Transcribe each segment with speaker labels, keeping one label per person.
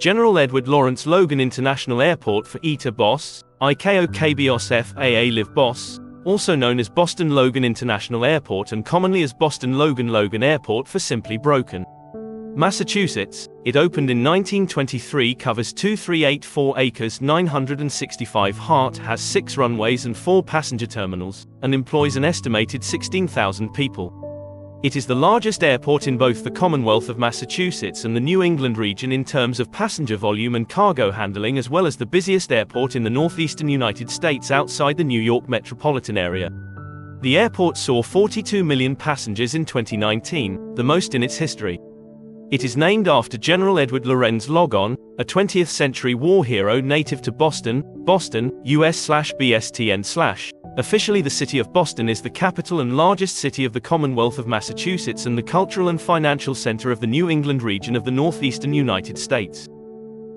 Speaker 1: General Edward Lawrence Logan International Airport for ETA BOS, ICAO KBOS FAA Live BOS, also known as Boston Logan International Airport and commonly as Boston Logan Airport for simply Broken. Massachusetts, it opened in 1923, covers 2,384 acres, 965 ha, has 6 runways and 4 passenger terminals, and employs an estimated 16,000 people. It is the largest airport in both the Commonwealth of Massachusetts and the New England region in terms of passenger volume and cargo handling, as well as the busiest airport in the northeastern United States outside the New York metropolitan area. The airport saw 42 million passengers in 2019, the most in its history. It is named after General Edward Lorenz Logan, a 20th-century war hero native to Boston, US/BSTN/. Officially, the city of Boston is the capital and largest city of the Commonwealth of Massachusetts and the cultural and financial center of the New England region of the northeastern United States.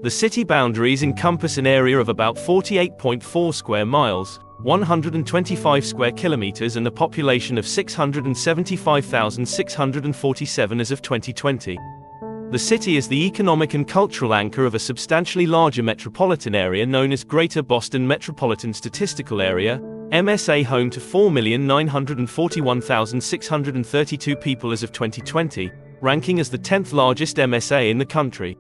Speaker 1: The city boundaries encompass an area of about 48.4 square miles, 125 square kilometers, and a population of 675,647 as of 2020. The city is the economic and cultural anchor of a substantially larger metropolitan area known as Greater Boston Metropolitan Statistical Area, MSA, home to 4,941,632 people as of 2020, ranking as the 10th largest MSA in the country.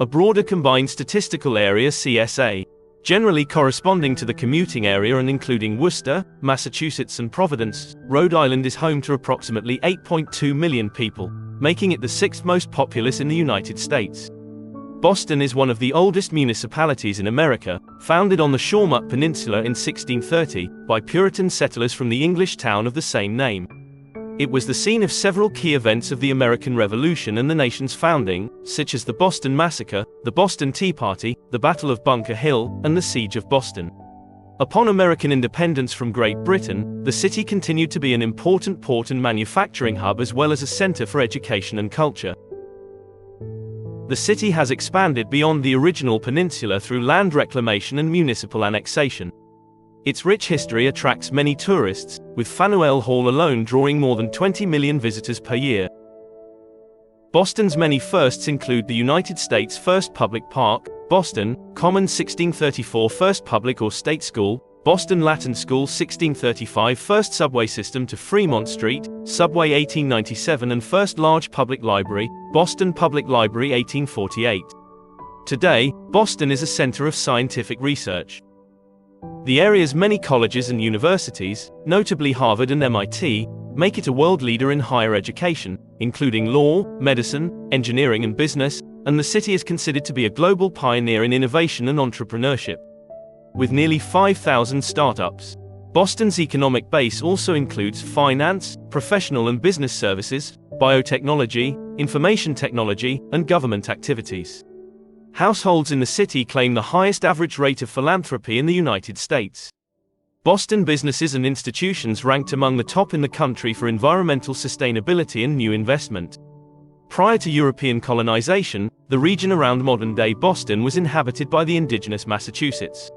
Speaker 1: A broader combined statistical area, CSA, generally corresponding to the commuting area and including Worcester, Massachusetts and Providence, Rhode Island, is home to approximately 8.2 million people, making it the 6th most populous in the United States. Boston is one of the oldest municipalities in America, founded on the Shawmut Peninsula in 1630, by Puritan settlers from the English town of the same name. It was the scene of several key events of the American Revolution and the nation's founding, such as the Boston Massacre, the Boston Tea Party, the Battle of Bunker Hill, and the Siege of Boston. Upon American independence from Great Britain, the city continued to be an important port and manufacturing hub as well as a center for education and culture. The city has expanded beyond the original peninsula through land reclamation and municipal annexation. Its rich history attracts many tourists, with Faneuil Hall alone drawing more than 20 million visitors per year. Boston's many firsts include the United States' first public park, Boston Common 1634 first public or state school, Boston Latin School 1635 first subway system to Fremont Street, Subway 1897 and first large public library, Boston Public Library 1848. Today, Boston is a center of scientific research. The area's many colleges and universities, notably Harvard and MIT, make it a world leader in higher education, including law, medicine, engineering and business, and the city is considered to be a global pioneer in innovation and entrepreneurship. With nearly 5,000 startups, Boston's economic base also includes finance, professional and business services, biotechnology, information technology, and government activities. Households in the city claim the highest average rate of philanthropy in the United States. Boston businesses and institutions ranked among the top in the country for environmental sustainability and new investment. Prior to European colonization, the region around modern-day Boston was inhabited by the indigenous Massachusetts.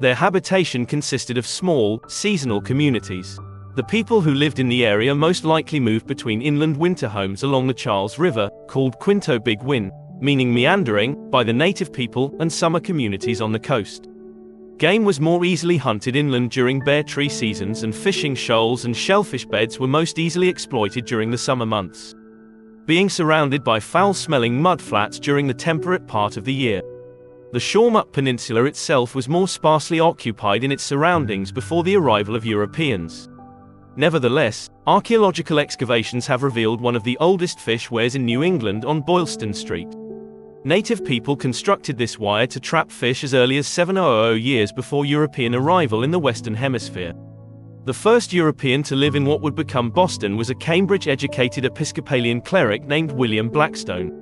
Speaker 1: Their habitation consisted of small, seasonal communities. The people who lived in the area most likely moved between inland winter homes along the Charles River, called Quinto Big Win, meaning meandering, by the native people, and summer communities on the coast. Game was more easily hunted inland during bear tree seasons, and fishing shoals and shellfish beds were most easily exploited during the summer months, being surrounded by foul-smelling mudflats during the temperate part of the year. The Shawmut Peninsula itself was more sparsely occupied in its surroundings before the arrival of Europeans. Nevertheless, archaeological excavations have revealed one of the oldest fish weirs in New England on Boylston Street. Native people constructed this weir to trap fish as early as 700 years before European arrival in the Western Hemisphere. The first European to live in what would become Boston was a Cambridge-educated Episcopalian cleric named William Blackstone.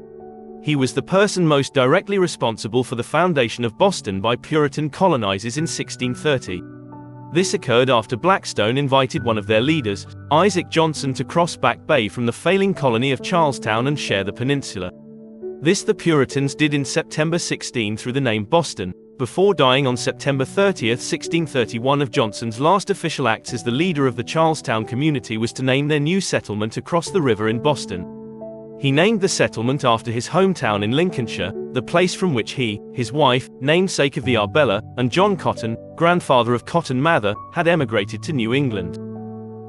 Speaker 1: He was the person most directly responsible for the foundation of Boston by Puritan colonizers in 1630. This occurred after Blackstone invited one of their leaders, Isaac Johnson, to cross Back Bay from the failing colony of Charlestown and share the peninsula. This the Puritans did in September 16 through the name Boston, before dying on September 30, 1631. Of Johnson's last official acts as the leader of the Charlestown community was to name their new settlement across the river in Boston. He named the settlement after his hometown in Lincolnshire, the the place from which he, his wife, namesake of the Arbella, and John Cotton, grandfather of Cotton Mather, had emigrated to New England.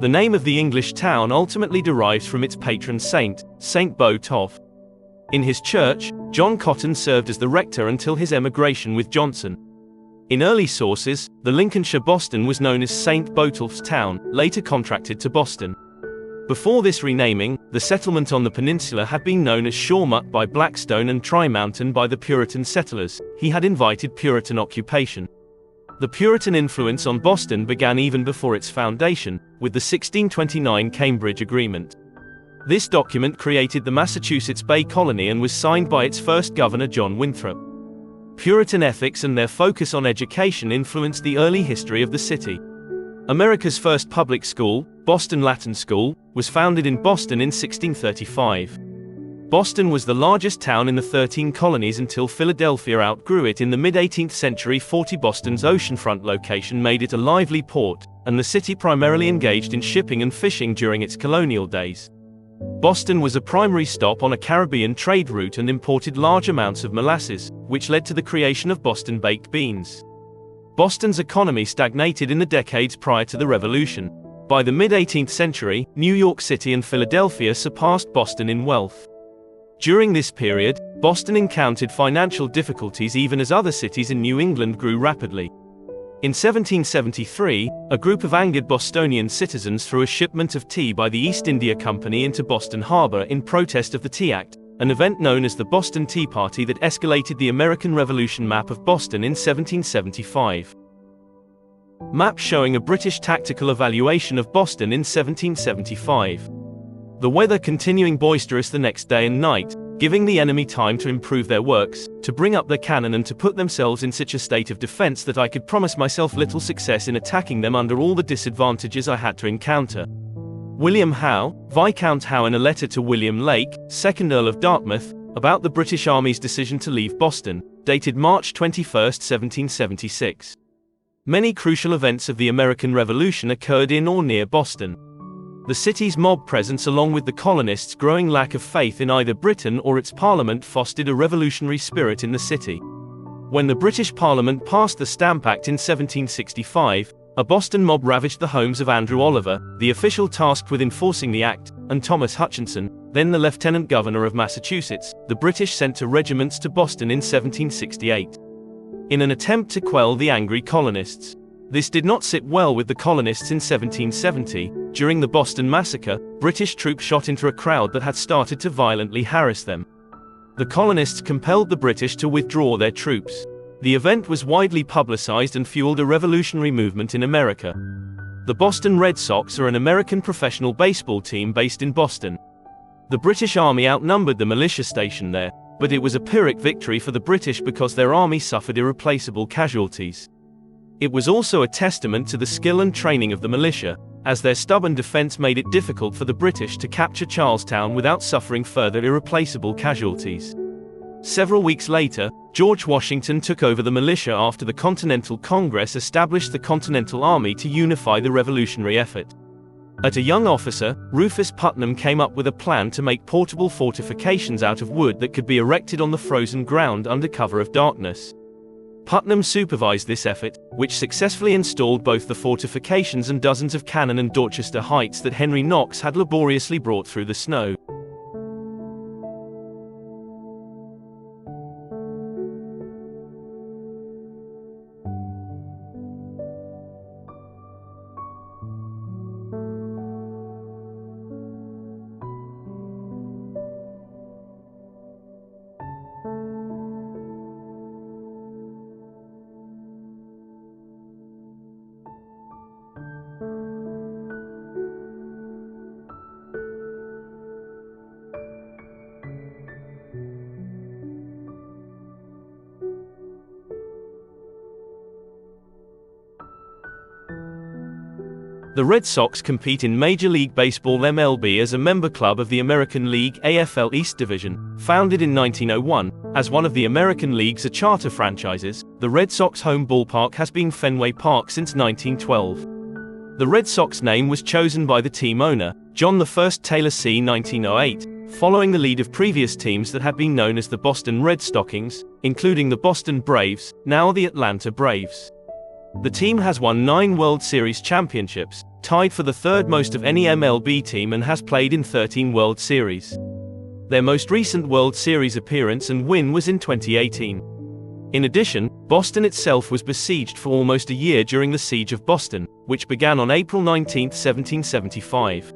Speaker 1: The name of the English town ultimately derives from its patron saint, Saint Botolph. In his church, John Cotton served as the rector until his emigration with Johnson. In early sources, the Lincolnshire Boston was known as St. Botolph's Town, later contracted to Boston. Before this renaming, the settlement on the peninsula had been known as Shawmut by Blackstone and Tri-Mountain by the Puritan settlers. He had invited Puritan occupation. The Puritan influence on Boston began even before its foundation, with the 1629 Cambridge Agreement. This document created the Massachusetts Bay Colony and was signed by its first governor John Winthrop. Puritan ethics and their focus on education influenced the early history of the city. America's first public school, Boston Latin School, was founded in Boston in 1635. Boston was the largest town in the 13 colonies until Philadelphia outgrew it in the mid-18th century. Boston's oceanfront location made it a lively port, and the city primarily engaged in shipping and fishing during its colonial days. Boston was a primary stop on a Caribbean trade route and imported large amounts of molasses, which led to the creation of Boston baked beans. Boston's economy stagnated in the decades prior to the Revolution. By the mid-18th century, New York City and Philadelphia surpassed Boston in wealth. During this period, Boston encountered financial difficulties even as other cities in New England grew rapidly. In 1773, a group of angered Bostonian citizens threw a shipment of tea by the East India Company into Boston Harbor in protest of the Tea Act, an event known as the Boston Tea Party that escalated the American Revolution map of Boston in 1775. Map showing a British tactical evaluation of Boston in 1775. The weather continuing boisterous the next day and night, giving the enemy time to improve their works, to bring up their cannon and to put themselves in such a state of defense that I could promise myself little success in attacking them under all the disadvantages I had to encounter. William Howe, Viscount Howe, in a letter to William Lake, 2nd Earl of Dartmouth, about the British Army's decision to leave Boston, dated March 21, 1776. Many crucial events of the American Revolution occurred in or near Boston. The city's mob presence along with the colonists' growing lack of faith in either Britain or its parliament fostered a revolutionary spirit in the city. When the British Parliament passed the Stamp Act in 1765, a Boston mob ravaged the homes of Andrew Oliver, the official tasked with enforcing the act, and Thomas Hutchinson, then the Lieutenant Governor of Massachusetts. The British sent regiments to Boston in 1768. In an attempt to quell the angry colonists. This did not sit well with the colonists in 1770. During the Boston Massacre, British troops shot into a crowd that had started to violently harass them. The colonists compelled the British to withdraw their troops. The event was widely publicized and fueled a revolutionary movement in America. The Boston Red Sox are an American professional baseball team based in Boston. The British Army outnumbered the militia stationed there, but it was a Pyrrhic victory for the British because their army suffered irreplaceable casualties. It was also a testament to the skill and training of the militia, as their stubborn defense made it difficult for the British to capture Charlestown without suffering further irreplaceable casualties. Several weeks later, George Washington took over the militia after the Continental Congress established the Continental Army to unify the revolutionary effort. At a young officer, Rufus Putnam came up with a plan to make portable fortifications out of wood that could be erected on the frozen ground under cover of darkness. Putnam supervised this effort, which successfully installed both the fortifications and dozens of cannon and Dorchester Heights that Henry Knox had laboriously brought through the snow. The Red Sox compete in Major League Baseball (MLB) as a member club of the American League AFL East Division. Founded in 1901, as one of the American League's charter franchises, the Red Sox home ballpark has been Fenway Park since 1912. The Red Sox name was chosen by the team owner, John I Taylor c. 1908, following the lead of previous teams that had been known as the Boston Red Stockings, including the Boston Braves, now the Atlanta Braves. The team has won 9 World Series championships, tied for the third most of any MLB team, and has played in 13 World Series. Their most recent World Series appearance and win was in 2018. In addition, Boston itself was besieged for almost a year during the Siege of Boston, which began on April 19, 1775.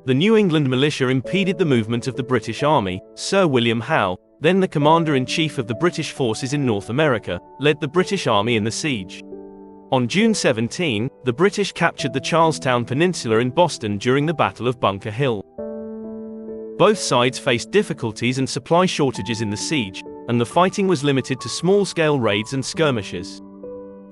Speaker 1: The New England militia impeded the movement of the British Army. Sir William Howe, then the commander-in-chief of the British forces in North America, led the British Army in the siege. On June 17, the British captured the Charlestown Peninsula in Boston during the Battle of Bunker Hill. Both sides faced difficulties and supply shortages in the siege, and the fighting was limited to small-scale raids and skirmishes.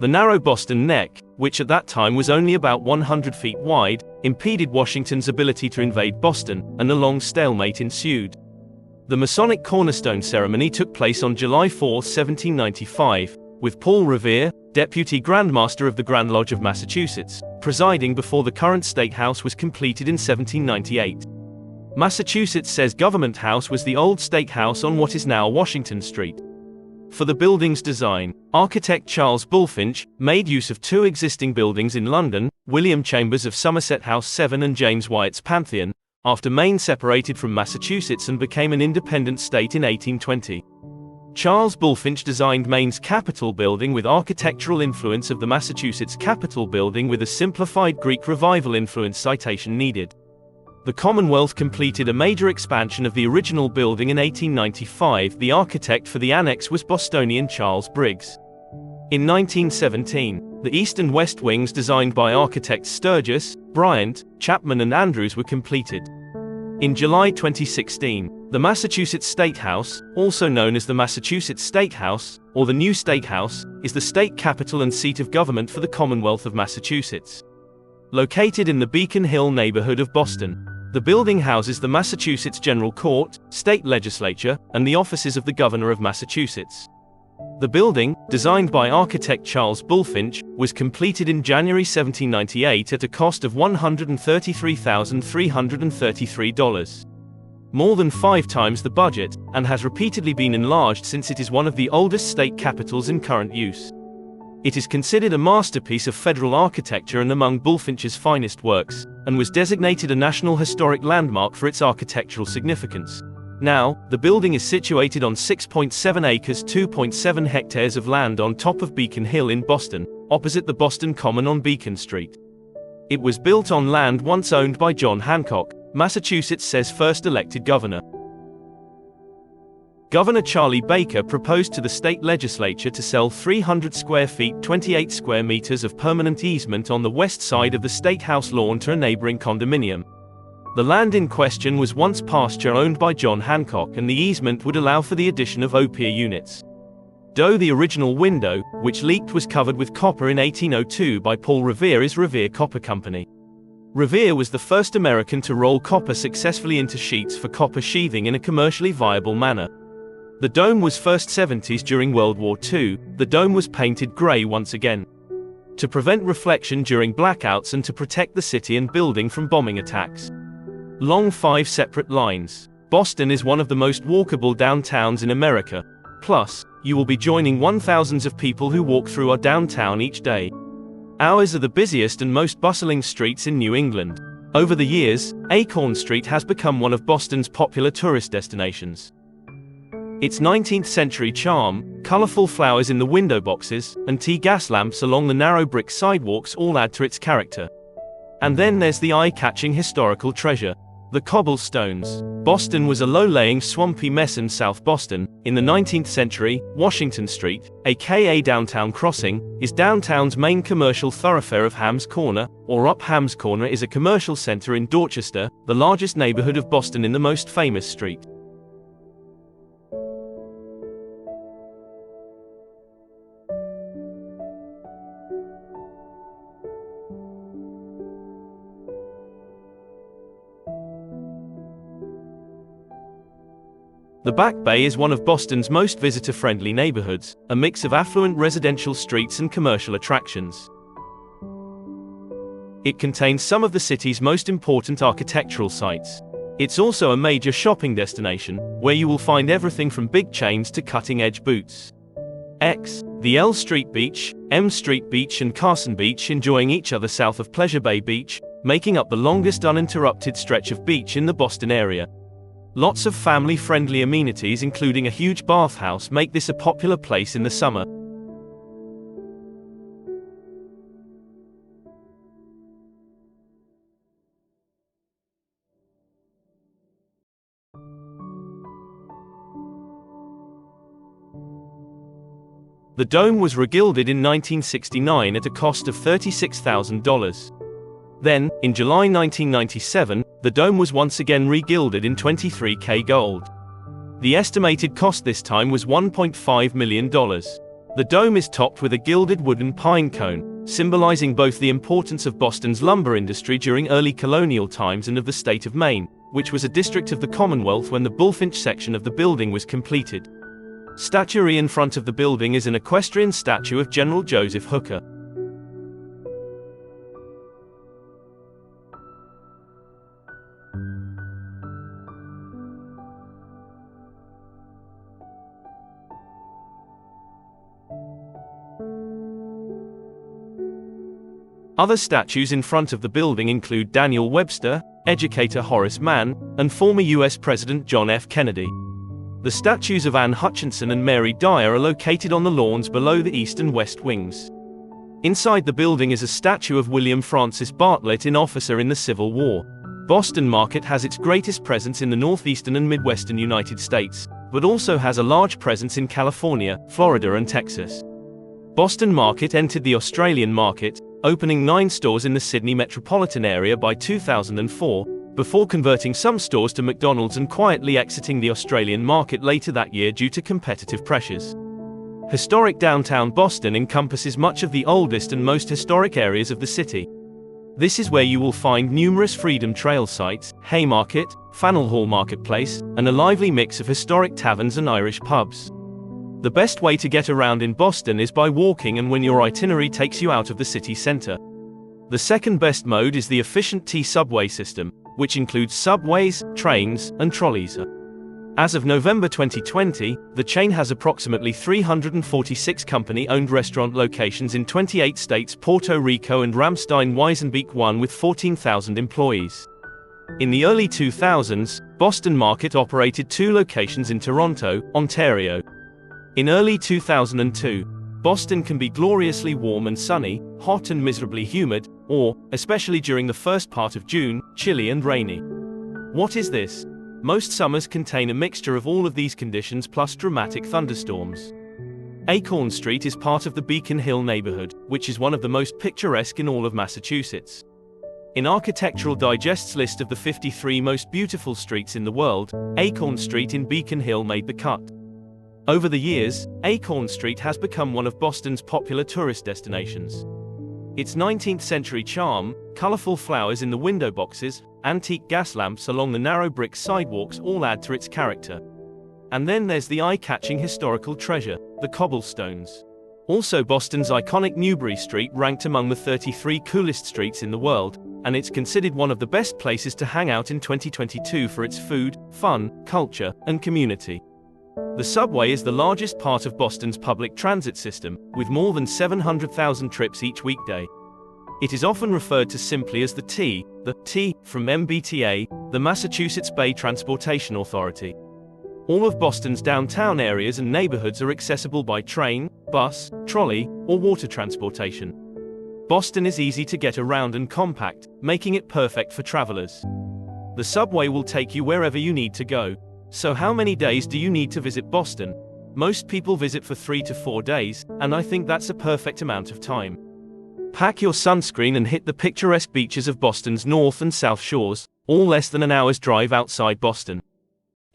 Speaker 1: The narrow Boston Neck, which at that time was only about 100 feet wide, impeded Washington's ability to invade Boston, and a long stalemate ensued. The Masonic Cornerstone ceremony took place on July 4, 1795, with Paul Revere, Deputy Grandmaster of the Grand Lodge of Massachusetts, presiding before the current State House was completed in 1798. Massachusetts says Government House was the old State House on what is now Washington Street. For the building's design, architect Charles Bulfinch made use of 2 existing buildings in London, William Chambers of Somerset House 7 and James Wyatt's Pantheon, after Maine separated from Massachusetts and became an independent state in 1820. Charles Bulfinch designed Maine's Capitol building with architectural influence of the Massachusetts Capitol building with a simplified Greek Revival influence citation needed. The Commonwealth completed a major expansion of the original building in 1895. The architect for the annex was Bostonian Charles Briggs. In 1917, the east and west wings designed by architects Sturgis, Bryant, Chapman and Andrews were completed. In July 2016, the Massachusetts State House, also known as the Massachusetts State House, or the New State House, is the state capital and seat of government for the Commonwealth of Massachusetts. Located in the Beacon Hill neighborhood of Boston, the building houses the Massachusetts General Court, state legislature, and the offices of the Governor of Massachusetts. The building, designed by architect Charles Bulfinch, was completed in January 1798 at a cost of $133,333. More than 5 times the budget, and has repeatedly been enlarged since it is one of the oldest state capitals in current use. It is considered a masterpiece of federal architecture and among Bulfinch's finest works, and was designated a National Historic Landmark for its architectural significance. Now, the building is situated on 6.7 acres (2.7 hectares) of land on top of Beacon Hill in Boston, opposite the Boston Common on Beacon Street. It was built on land once owned by John Hancock, Massachusetts' says first elected governor. Governor Charlie Baker proposed to the state legislature to sell 300 square feet (28 square meters) of permanent easement on the west side of the State House lawn to a neighboring condominium. The land in question was once pasture owned by John Hancock, and the easement would allow for the addition of OPIA units. Though the original window, which leaked, was covered with copper in 1802 by Paul Revere, is Revere Copper Company. Revere was the first American to roll copper successfully into sheets for copper sheathing in a commercially viable manner. The dome was first 70s during World War II. The dome was painted gray once again to prevent reflection during blackouts and to protect the city and building from bombing attacks. Long 5 separate lines. Boston is one of the most walkable downtowns in America. Plus, you will be joining 1,000s of people who walk through our downtown each day. Ours are the busiest and most bustling streets in New England. Over the years, Acorn Street has become one of Boston's popular tourist destinations. Its 19th-century charm, colorful flowers in the window boxes, and tea gas lamps along the narrow brick sidewalks all add to its character. And then there's the eye-catching historical treasure, the cobblestones. Boston was a low-laying, swampy mess, in South Boston. In the 19th century, Washington Street, aka Downtown Crossing, is downtown's main commercial thoroughfare of Hams Corner, or Up Hams Corner is a commercial center in Dorchester, the largest neighborhood of Boston in the most famous street. The Back Bay is one of Boston's most visitor-friendly neighborhoods, a mix of affluent residential streets and commercial attractions. It contains some of the city's most important architectural sites. It's also a major shopping destination, where you will find everything from big chains to cutting-edge boots. X. The L Street Beach, M Street Beach and Carson Beach enjoying each other south of Pleasure Bay Beach, making up the longest uninterrupted stretch of beach in the Boston area. Lots of family-friendly amenities including a huge bathhouse make this a popular place in the summer. The dome was regilded in 1969 at a cost of $36,000. Then, in July 1997, the dome was once again regilded in 23K gold. The estimated cost this time was $1.5 million. The dome is topped with a gilded wooden pine cone, symbolizing both the importance of Boston's lumber industry during early colonial times and of the state of Maine, which was a district of the Commonwealth when the Bullfinch section of the building was completed. Statuary in front of the building is an equestrian statue of General Joseph Hooker. Other statues in front of the building include Daniel Webster, educator Horace Mann, and former U.S. President John F. Kennedy. The statues of Anne Hutchinson and Mary Dyer are located on the lawns below the east and west wings. Inside the building is a statue of William Francis Bartlett, an officer in the Civil War. Boston Market has its greatest presence in the northeastern and midwestern United States, but also has a large presence in California, Florida and Texas. Boston Market entered the Australian market, opening 9 stores in the Sydney metropolitan area by 2004, before converting some stores to McDonald's and quietly exiting the Australian market later that year due to competitive pressures. Historic downtown Boston encompasses much of the oldest and most historic areas of the city. This is where you will find numerous Freedom Trail sites, Haymarket, Faneuil Hall Marketplace, and a lively mix of historic taverns and Irish pubs. The best way to get around in Boston is by walking and when your itinerary takes you out of the city center. The second best mode is the efficient T-subway system, which includes subways, trains, and trolleys. As of November 2020, the chain has approximately 346 company-owned restaurant locations in 28 states, Puerto Rico and Ramstein-Wiesenbeek, one with 14,000 employees. In the early 2000s, Boston Market operated 2 locations in Toronto, Ontario. In early 2002, Boston can be gloriously warm and sunny, hot and miserably humid, or, especially during the first part of June, chilly and rainy. What is this? Most summers contain a mixture of all of these conditions plus dramatic thunderstorms. Acorn Street is part of the Beacon Hill neighborhood, which is one of the most picturesque in all of Massachusetts. In Architectural Digest's list of the 53 most beautiful streets in the world, Acorn Street in Beacon Hill made the cut. Over the years, Acorn Street has become one of Boston's popular tourist destinations. Its 19th-century charm, colorful flowers in the window boxes, antique gas lamps along the narrow brick sidewalks all add to its character. And then there's the eye-catching historical treasure, the cobblestones. Also, Boston's iconic Newbury Street ranked among the 33 coolest streets in the world, and it's considered one of the best places to hang out in 2022 for its food, fun, culture, and community. The subway is the largest part of Boston's public transit system, with more than 700,000 trips each weekday. It is often referred to simply as the T from MBTA, the Massachusetts Bay Transportation Authority. All of Boston's downtown areas and neighborhoods are accessible by train, bus, trolley, or water transportation. Boston is easy to get around and compact, making it perfect for travelers. The subway will take you wherever you need to go. So how many days do you need to visit Boston? Most people visit for 3 to 4 days, and I think that's a perfect amount of time. Pack your sunscreen and hit the picturesque beaches of Boston's North and South Shores, all less than an hour's drive outside Boston.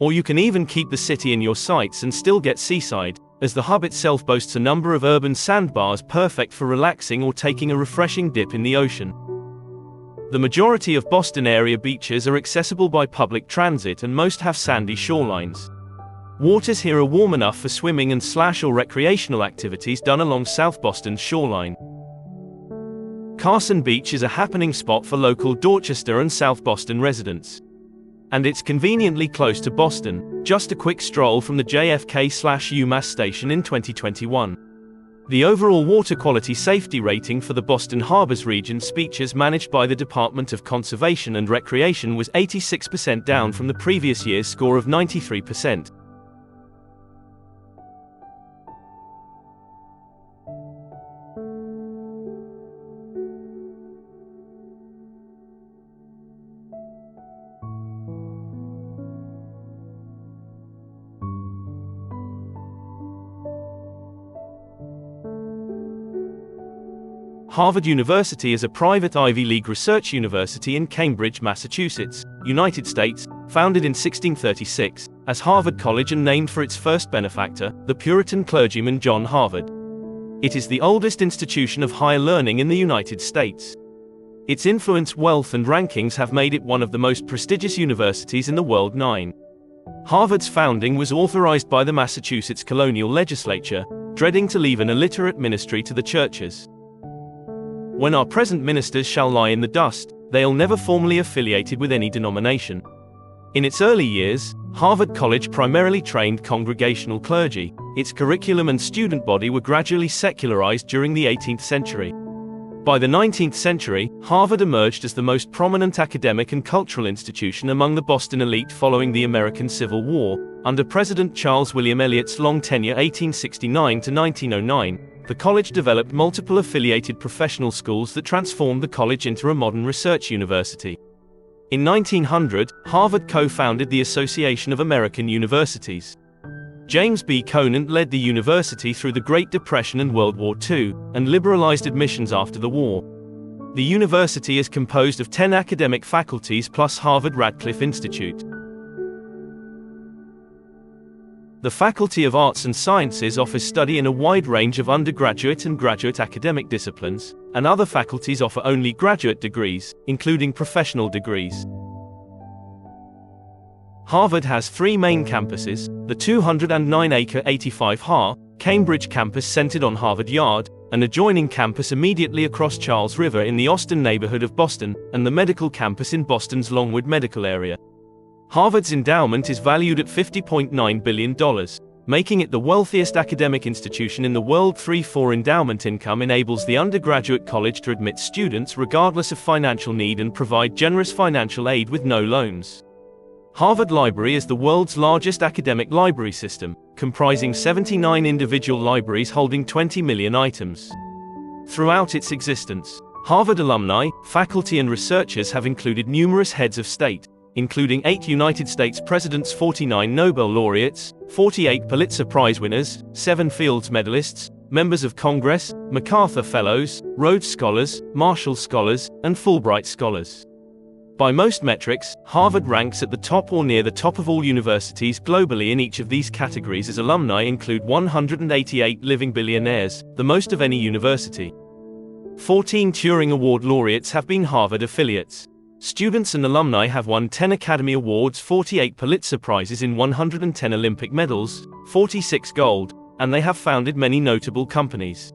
Speaker 1: Or you can even keep the city in your sights and still get seaside, as the hub itself boasts a number of urban sandbars perfect for relaxing or taking a refreshing dip in the ocean. The majority of Boston area beaches are accessible by public transit and most have sandy shorelines. Waters here are warm enough for swimming and or recreational activities done along South Boston's shoreline. Carson Beach is a happening spot for local Dorchester and South Boston residents. And it's conveniently close to Boston, just a quick stroll from the JFK/UMass station in 2021. The overall water quality safety rating for the Boston Harbors region beaches managed by the Department of Conservation and Recreation was 86%, down from the previous year's score of 93%. Harvard University is a private Ivy League research university in Cambridge, Massachusetts, United States, founded in 1636, as Harvard College and named for its first benefactor, the Puritan clergyman John Harvard. It is the oldest institution of higher learning in the United States. Its influence, wealth, and rankings have made it one of the most prestigious universities in the world. Harvard's founding was authorized by the Massachusetts colonial legislature, dreading to leave an illiterate ministry to the churches. When our present ministers shall lie in the dust, they'll never formally affiliated with any denomination. In its early years, Harvard College primarily trained congregational clergy. Its curriculum and student body were gradually secularized during the 18th century. By the 19th century, Harvard emerged as the most prominent academic and cultural institution among the Boston elite following the American Civil War. Under President Charles William Eliot's long tenure 1869 to 1909, the college developed multiple affiliated professional schools that transformed the college into a modern research university. In 1900, Harvard co-founded the Association of American Universities. James B. Conant led the university through the Great Depression and World War II, and liberalized admissions after the war. The university is composed of 10 academic faculties plus Harvard-Radcliffe Institute. The Faculty of Arts and Sciences offers study in a wide range of undergraduate and graduate academic disciplines, and other faculties offer only graduate degrees, including professional degrees. Harvard has 3 main campuses: the 209-acre 85-ha Cambridge campus centered on Harvard Yard, an adjoining campus immediately across Charles River in the Austin neighborhood of Boston, and the medical campus in Boston's Longwood medical area. Harvard's endowment is valued at $50.9 billion, making it the wealthiest academic institution in the world. 3-4 endowment income enables the undergraduate college to admit students regardless of financial need and provide generous financial aid with no loans. Harvard Library is the world's largest academic library system, comprising 79 individual libraries holding 20 million items. Throughout its existence, Harvard alumni, faculty, and researchers have included numerous heads of state, including 8 United States presidents, 49 Nobel laureates, 48 Pulitzer Prize winners, 7 Fields medalists, members of Congress, MacArthur Fellows, Rhodes Scholars, Marshall Scholars, and Fulbright Scholars. By most metrics, Harvard ranks at the top or near the top of all universities globally in each of these categories, as alumni include 188 living billionaires, the most of any university. 14 Turing Award laureates have been Harvard affiliates. Students and alumni have won 10 Academy Awards, 48 Pulitzer Prizes, in 110 Olympic medals, 46 gold, and they have founded many notable companies.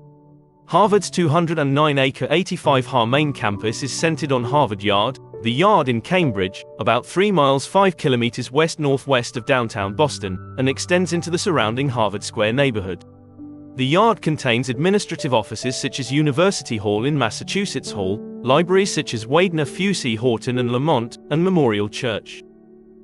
Speaker 1: Harvard's 209-acre 85-ha main campus is centered on Harvard Yard, the Yard in Cambridge, about 3 miles 5 kilometers west-northwest of downtown Boston, and extends into the surrounding Harvard Square neighborhood. The Yard contains administrative offices such as University Hall in Massachusetts Hall, libraries such as Widener, Pusey, Horton, and Lamont, and Memorial Church.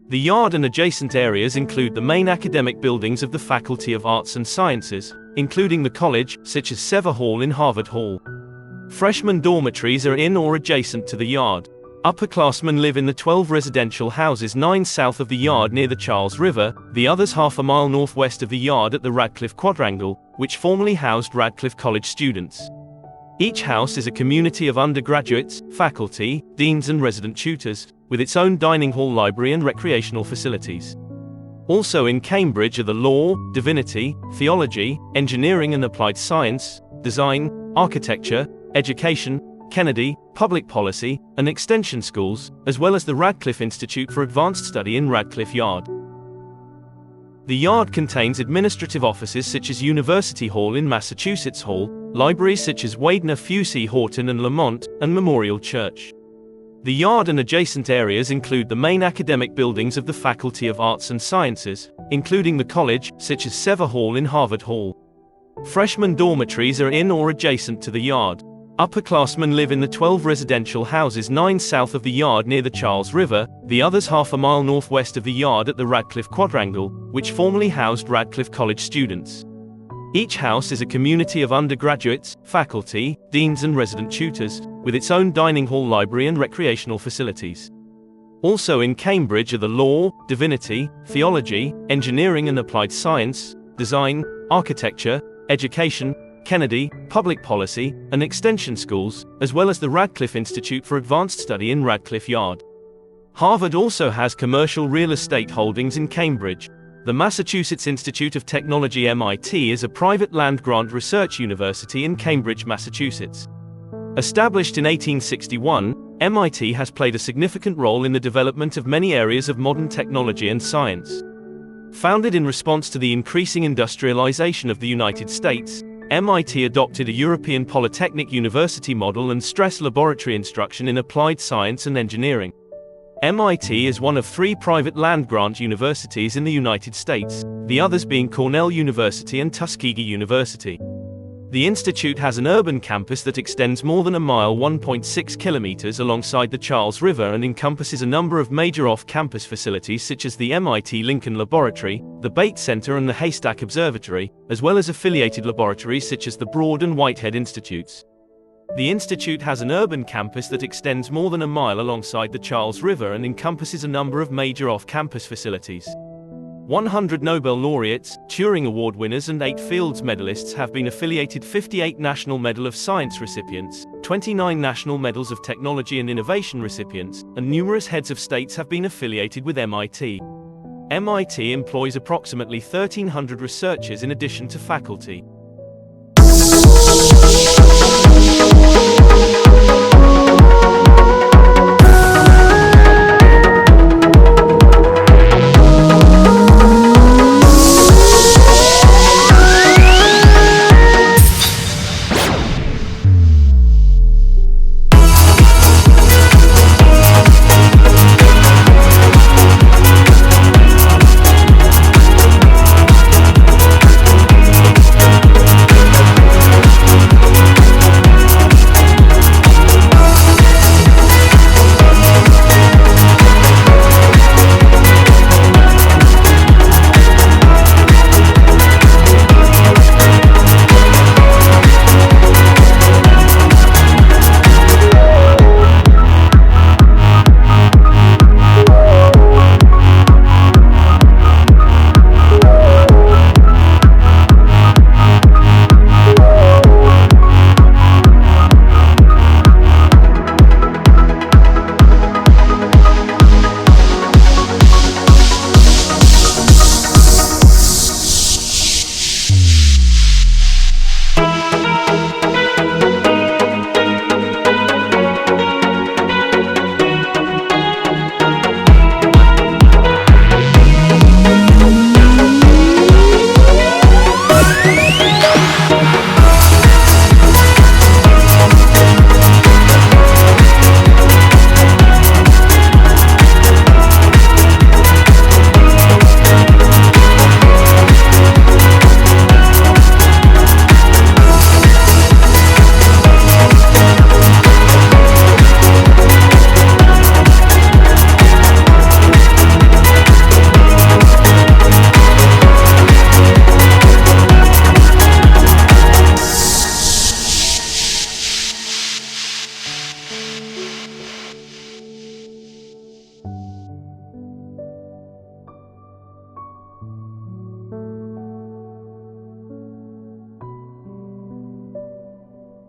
Speaker 1: The Yard and adjacent areas include the main academic buildings of the Faculty of Arts and Sciences, including the college, such as Sever Hall in Harvard Hall. Freshman dormitories are in or adjacent to the Yard. Upperclassmen live in the 12 residential houses, 9 south of the Yard near the Charles River, the others half a mile northwest of the Yard at the Radcliffe Quadrangle, which formerly housed Radcliffe College students. Each house is a community of undergraduates, faculty, deans, and resident tutors, with its own dining hall, library, and recreational facilities. Also in Cambridge are the law, divinity, theology, engineering and applied science, design, architecture, education, Kennedy, public policy, and extension schools, as well as the Radcliffe Institute for Advanced Study in Radcliffe Yard. The Yard contains administrative offices such as University Hall in Massachusetts Hall, libraries such as Widener, Pusey, Horton, and Lamont, and Memorial Church. The yard and adjacent areas include the main academic buildings of the Faculty of Arts and Sciences, including the college, such as Sever Hall in Harvard Hall. Freshman dormitories are in or adjacent to the yard. Upperclassmen live in the 12 residential houses, 9 south of the yard near the Charles River, the others half a mile northwest of the yard at the Radcliffe Quadrangle, which formerly housed Radcliffe College students. Each house is a community of undergraduates, faculty, deans and resident tutors, with its own dining hall, library and recreational facilities. Also in Cambridge are the law, divinity, theology, engineering and applied science, design, architecture, education, Kennedy, public policy, and extension schools, as well as the Radcliffe Institute for Advanced Study in Radcliffe Yard. Harvard also has commercial real estate holdings in Cambridge. The Massachusetts Institute of Technology (MIT) is a private land-grant research university in Cambridge, Massachusetts. Established in 1861, MIT has played a significant role in the development of many areas of modern technology and science. Founded in response to the increasing industrialization of the United States, MIT adopted a European Polytechnic University model and stressed laboratory instruction in applied science and engineering. MIT is one of 3 private land-grant universities in the United States, the others being Cornell University and Tuskegee University. The institute has an urban campus that extends more than a mile, 1.6 kilometers, alongside the Charles River and encompasses a number of major off-campus facilities such as the MIT Lincoln Laboratory, the Bates Center and the Haystack Observatory, as well as affiliated laboratories such as the Broad and Whitehead Institutes. The institute has an urban campus that extends more than a mile alongside the Charles River and encompasses a number of major off-campus facilities. 100 Nobel laureates, Turing Award winners and 8 Fields medalists have been affiliated, 58 National Medal of Science recipients, 29 National Medals of Technology and Innovation recipients, and numerous heads of states have been affiliated with MIT. MIT employs approximately 1,300 researchers in addition to faculty.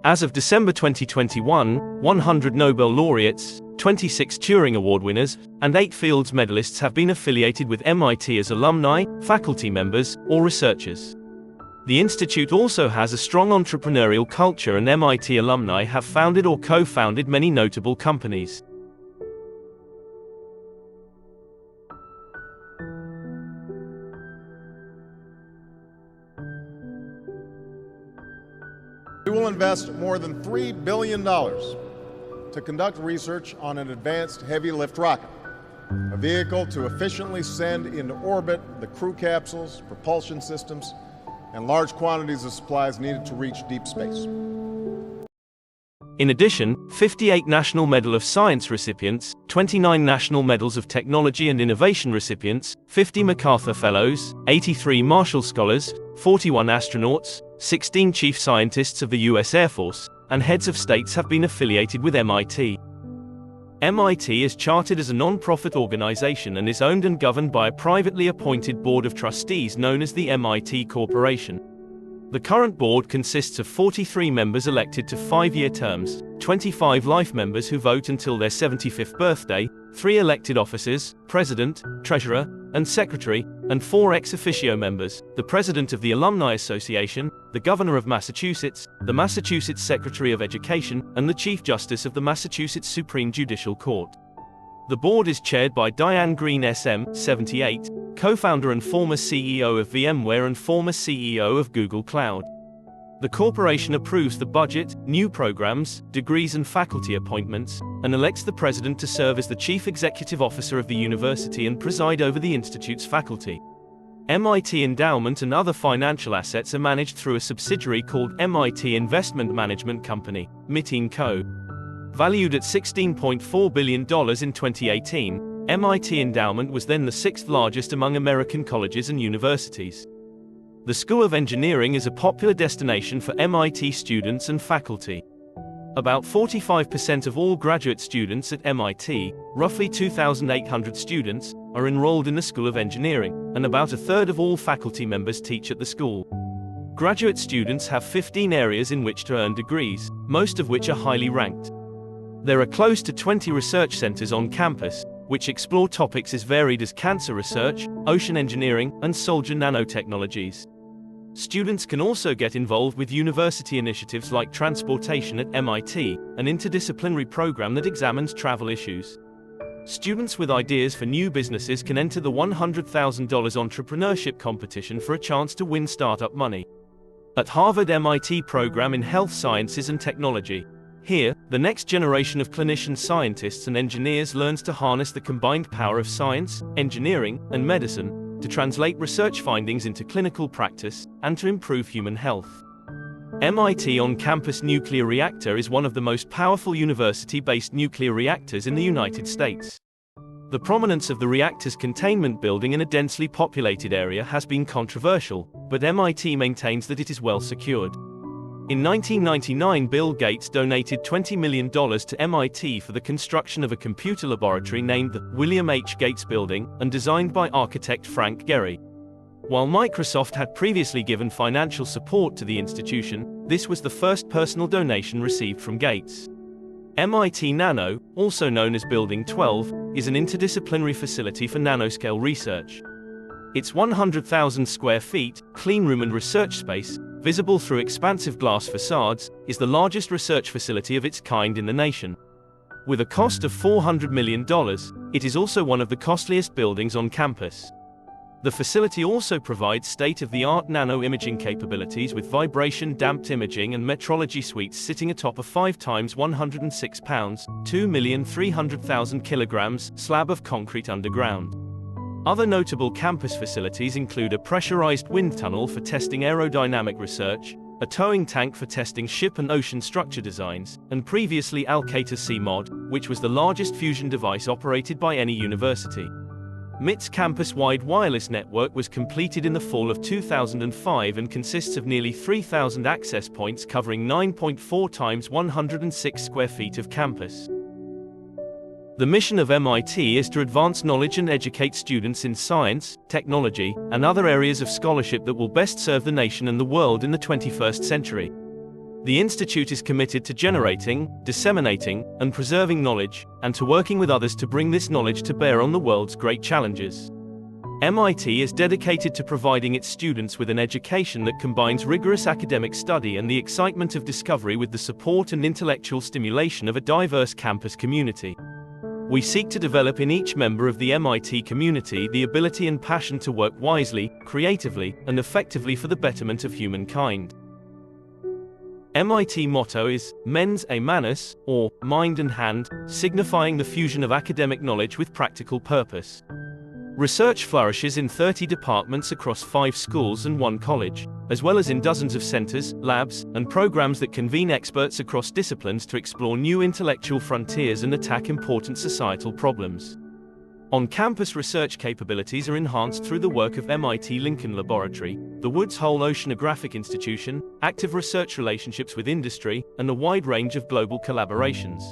Speaker 1: As of December 2021, 100 Nobel laureates, 26 Turing Award winners, and 8 Fields medalists have been affiliated with MIT as alumni, faculty members, or researchers. The institute also has a strong entrepreneurial culture, and MIT alumni have founded or co-founded many notable companies.
Speaker 2: We will invest more than $3 billion to to conduct research on an advanced heavy lift rocket, a vehicle to efficiently send into orbit the crew capsules, propulsion systems, and large quantities of supplies needed to reach deep space.
Speaker 1: In addition, 58 National Medal of Science recipients, 29 National Medals of Technology and Innovation recipients, 50 MacArthur Fellows, 83 Marshall Scholars, 41 astronauts, 16 chief scientists of the U.S. Air Force, and heads of states have been affiliated with MIT. MIT is chartered as a non-profit organization and is owned and governed by a privately appointed board of trustees known as the MIT Corporation. The current board consists of 43 members elected to 5-year terms, 25 life members who vote until their 75th birthday, 3 elected officers, president, treasurer, and secretary, and 4 ex officio members, the president of the Alumni Association, the governor of Massachusetts, the Massachusetts Secretary of Education, and the Chief Justice of the Massachusetts Supreme Judicial Court. The board is chaired by Diane Greene SM, 78, co-founder and former CEO of VMware and former CEO of Google Cloud. The corporation approves the budget, new programs, degrees and faculty appointments, and elects the president to serve as the chief executive officer of the university and preside over the institute's faculty. MIT endowment and other financial assets are managed through a subsidiary called MIT Investment Management Company, MIT & Co. Valued at $16.4 billion in 2018, MIT endowment was then the 6th largest among American colleges and universities. The School of Engineering is a popular destination for MIT students and faculty. About 45% of all graduate students at MIT, roughly 2,800 students, are enrolled in the School of Engineering, and about a third of all faculty members teach at the school. Graduate students have 15 areas in which to earn degrees, most of which are highly ranked. There are close to 20 research centers on campus, which explore topics as varied as cancer research, ocean engineering, and soldier nanotechnologies. Students can also get involved with university initiatives like transportation at MIT, an interdisciplinary program that examines travel issues. Students with ideas for new businesses can enter the $100,000 entrepreneurship competition for a chance to win startup money. At Harvard MIT program in Health Sciences and Technology. Here, the next generation of clinician scientists and engineers learns to harness the combined power of science, engineering, and medicine to translate research findings into clinical practice and to improve human health. MIT on-campus nuclear reactor is one of the most powerful university-based nuclear reactors in the United States. The prominence of the reactor's containment building in a densely populated area has been controversial, but MIT maintains that it is well secured. In 1999, Bill Gates donated $20 million to MIT for the construction of a computer laboratory named the William H. Gates Building and designed by architect Frank Gehry. While Microsoft had previously given financial support to the institution, this was the first personal donation received from Gates. MIT Nano, also known as Building 12, is an interdisciplinary facility for nanoscale research. Its 100,000 square feet, cleanroom and research space, visible through expansive glass facades, is the largest research facility of its kind in the nation. With a cost of $400 million, it is also one of the costliest buildings on campus. The facility also provides state-of-the-art nano-imaging capabilities with vibration-damped imaging and metrology suites sitting atop a 5 × 106 pounds, 2,300,000 kilograms slab of concrete underground. Other notable campus facilities include a pressurized wind tunnel for testing aerodynamic research, a towing tank for testing ship and ocean structure designs, and previously Alcator CMOD, which was the largest fusion device operated by any university. MIT's campus-wide wireless network was completed in the fall of 2005 and consists of nearly 3,000 access points covering 9.4 × 106 square feet of campus. The mission of MIT is to advance knowledge and educate students in science, technology, and other areas of scholarship that will best serve the nation and the world in the 21st century. The institute is committed to generating, disseminating, and preserving knowledge, and to working with others to bring this knowledge to bear on the world's great challenges. MIT is dedicated to providing its students with an education that combines rigorous academic study and the excitement of discovery with the support and intellectual stimulation of a diverse campus community. We seek to develop in each member of the MIT community the ability and passion to work wisely, creatively, and effectively for the betterment of humankind. MIT motto is Mens a Manus, or Mind and Hand, signifying the fusion of academic knowledge with practical purpose. Research flourishes in 30 departments across 5 schools and 1 college, as well as in dozens of centers, labs, and programs that convene experts across disciplines to explore new intellectual frontiers and attack important societal problems. On-campus research capabilities are enhanced through the work of MIT Lincoln Laboratory, the Woods Hole Oceanographic Institution, active research relationships with industry, and a wide range of global collaborations.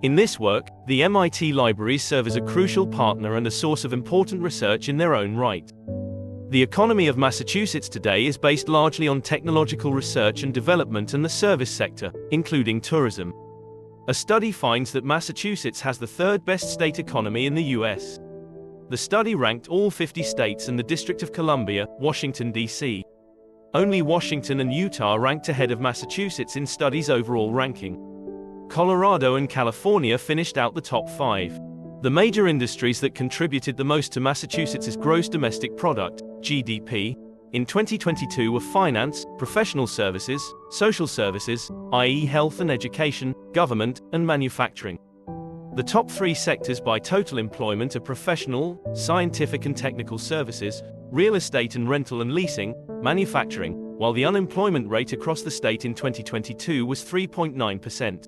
Speaker 1: In this work, the MIT libraries serve as a crucial partner and a source of important research in their own right. The economy of Massachusetts today is based largely on technological research and development and the service sector, including tourism. A study finds that Massachusetts has the 3rd best state economy in the U.S. The study ranked all 50 states and the District of Columbia, Washington, D.C. Only Washington and Utah ranked ahead of Massachusetts in study's overall ranking. Colorado and California finished out the top 5. The major industries that contributed the most to Massachusetts' gross domestic product, GDP, in 2022 were finance, professional services, social services, i.e. health and education, government, and manufacturing. The top 3 sectors by total employment are professional, scientific and technical services, real estate and rental and leasing, manufacturing, while the unemployment rate across the state in 2022 was 3.9%.